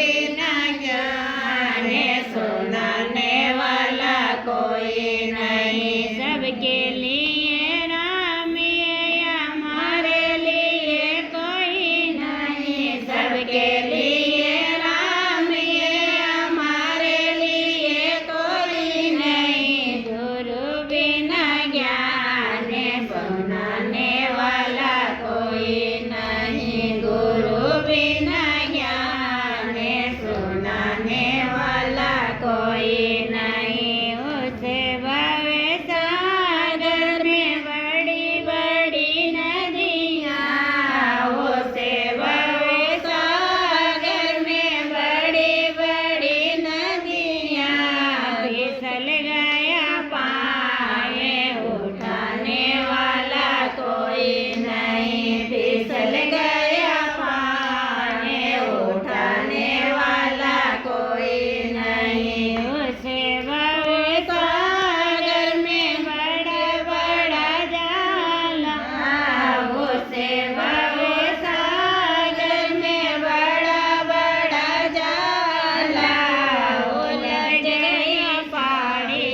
बिना ज्ञान सुनाने वाला कोई नहीं। सबके लिए राम ये हमारे लिए कोई नहीं। सबके लिए राम ये हमारे लिए कोई नहीं। गुरु बिना ज्ञान सुनाने वाला कोई नहीं। गुरु बिना ज्ञान सुनाने वाला कोई नहीं। उसे भव सागर में बड़ी बड़ी नदियाँ, उसे भव सागर में बड़ी बड़ी नदियाँ फिसल गया पाए उठाने वाला कोई नहीं। फिसल गया पाए उठाने वाला कोई नहीं। उसे भव सागर में बड़ा बड़ा जाला, उसे भव सागर में बड़ा बड़ा जाला उलझ गई पाड़ी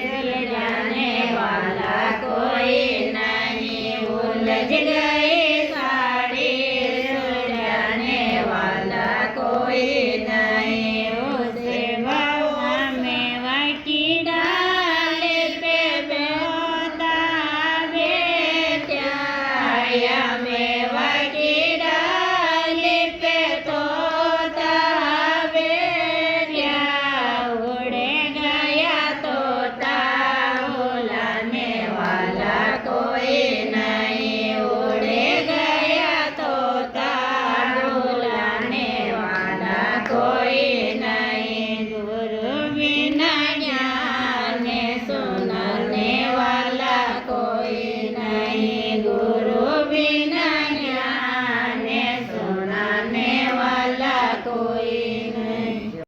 सुलझाने वाला कोई नहीं। उलझ गई साड़ी सुलझाने वाला कोई नहीं। उसे भव मेवा की डाल पे बेहोता बेट्या, मेवा की डाल पे तोता बेट्या उड़ गया तोता बुलाने वाला कोई नहीं। उड़ गया तोता बुलाने वाला कोई नहीं। गुरु बिना